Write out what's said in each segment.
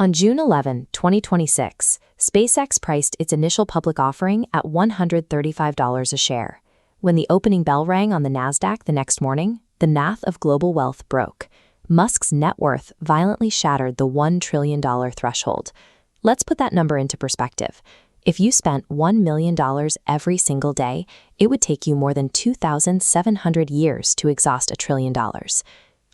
On June 11, 2026, SpaceX priced its initial public offering at $135 a share. When the opening bell rang on the Nasdaq the next morning, the math of global wealth broke. Musk's net worth violently shattered the $1 trillion threshold. Let's put that number into perspective. If you spent $1 million every single day, it would take you more than 2,700 years to exhaust $1 trillion.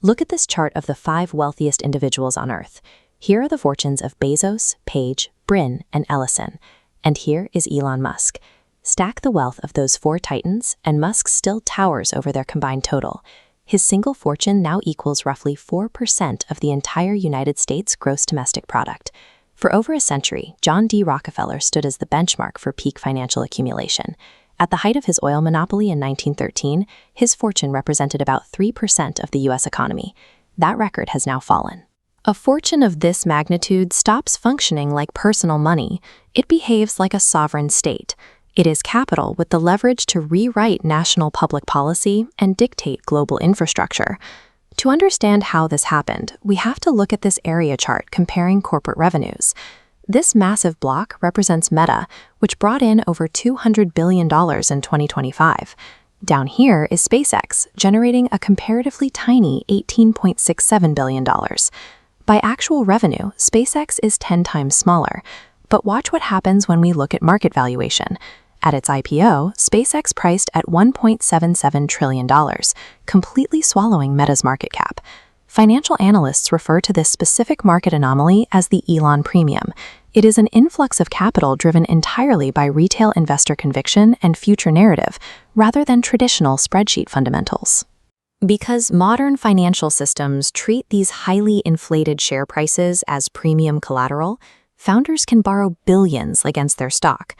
Look at this chart of the 5 wealthiest individuals on Earth. Here are the fortunes of Bezos, Page, Brin, and Ellison. And here is Elon Musk. Stack the wealth of those 4 titans, and Musk still towers over their combined total. His single fortune now equals roughly 4% of the entire United States gross domestic product. For over a century, John D. Rockefeller stood as the benchmark for peak financial accumulation. At the height of his oil monopoly in 1913, his fortune represented about 3% of the U.S. economy. That record has now fallen. A fortune of this magnitude stops functioning like personal money. It behaves like a sovereign state. It is capital with the leverage to rewrite national public policy and dictate global infrastructure. To understand how this happened, we have to look at this area chart comparing corporate revenues. This massive block represents Meta, which brought in over $200 billion in 2025. Down here is SpaceX, generating a comparatively tiny $18.67 billion. By actual revenue, SpaceX is 10 times smaller. But watch what happens when we look at market valuation. At its IPO, SpaceX priced at $1.77 trillion, completely swallowing Meta's market cap. Financial analysts refer to this specific market anomaly as the Elon premium. It is an influx of capital driven entirely by retail investor conviction and future narrative, rather than traditional spreadsheet fundamentals. Because modern financial systems treat these highly inflated share prices as premium collateral, founders can borrow billions against their stock.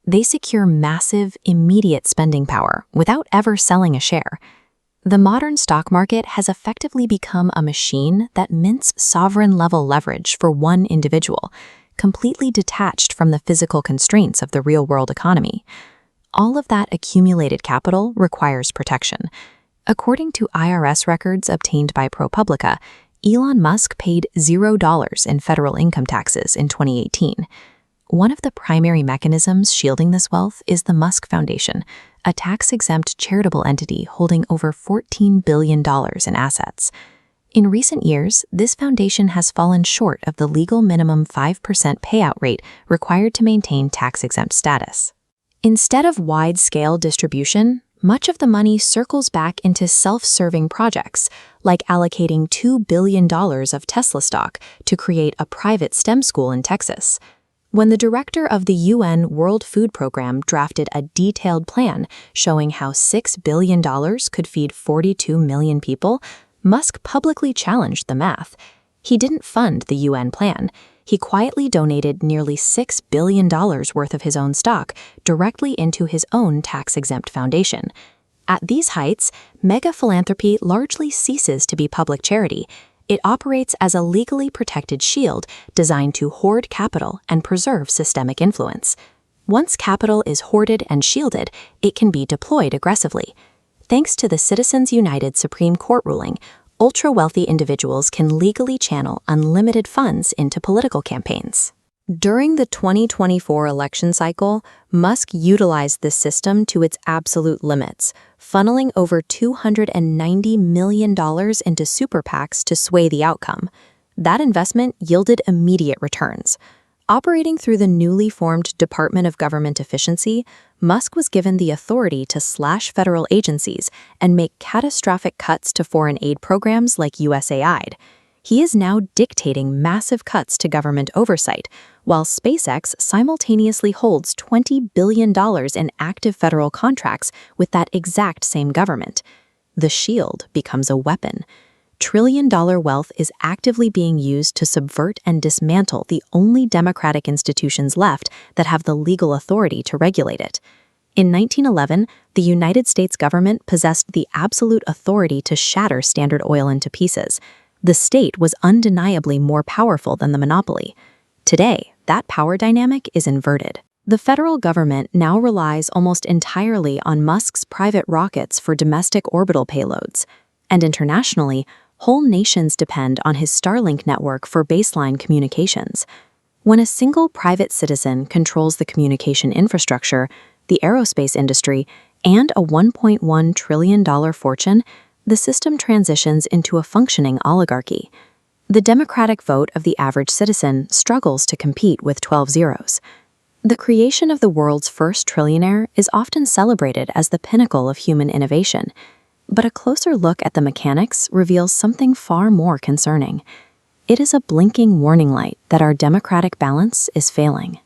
They secure massive, immediate spending power without ever selling a share. The modern stock market has effectively become a machine that mints sovereign-level leverage for one individual, completely detached from the physical constraints of the real-world economy. All of that accumulated capital requires protection. According to IRS records obtained by ProPublica, Elon Musk paid $0 in federal income taxes in 2018. One of the primary mechanisms shielding this wealth is the Musk Foundation, a tax-exempt charitable entity holding over $14 billion in assets. In recent years, this foundation has fallen short of the legal minimum 5% payout rate required to maintain tax-exempt status. Instead of wide-scale distribution, much of the money circles back into self-serving projects, like allocating $2 billion of Tesla stock to create a private STEM school in Texas. When the director of the UN World Food Program drafted a detailed plan showing how $6 billion could feed 42 million people, Musk publicly challenged the math. He didn't fund the UN plan. He quietly donated nearly $6 billion worth of his own stock directly into his own tax-exempt foundation. At these heights, mega philanthropy largely ceases to be public charity. It operates as a legally protected shield designed to hoard capital and preserve systemic influence. Once capital is hoarded and shielded, it can be deployed aggressively. Thanks to the Citizens United Supreme Court ruling, ultra-wealthy individuals can legally channel unlimited funds into political campaigns. During the 2024 election cycle, Musk utilized this system to its absolute limits, funneling over $290 million into super PACs to sway the outcome. That investment yielded immediate returns. Operating through the newly formed Department of Government Efficiency, Musk was given the authority to slash federal agencies and make catastrophic cuts to foreign aid programs like USAID. He is now dictating massive cuts to government oversight, while SpaceX simultaneously holds $20 billion in active federal contracts with that exact same government. The shield becomes a weapon. Trillion-dollar wealth is actively being used to subvert and dismantle the only democratic institutions left that have the legal authority to regulate it. In 1911, the United States government possessed the absolute authority to shatter Standard Oil into pieces. The state was undeniably more powerful than the monopoly. Today, that power dynamic is inverted. The federal government now relies almost entirely on Musk's private rockets for domestic orbital payloads. And internationally, Whole nations depend on his Starlink network for baseline communications. When a single private citizen controls the communication infrastructure, the aerospace industry, and a $1.1 trillion fortune, the system transitions into a functioning oligarchy. The democratic vote of the average citizen struggles to compete with 12 zeros. The creation of the world's first trillionaire is often celebrated as the pinnacle of human innovation, but a closer look at the mechanics reveals something far more concerning. It is a blinking warning light that our democratic balance is failing.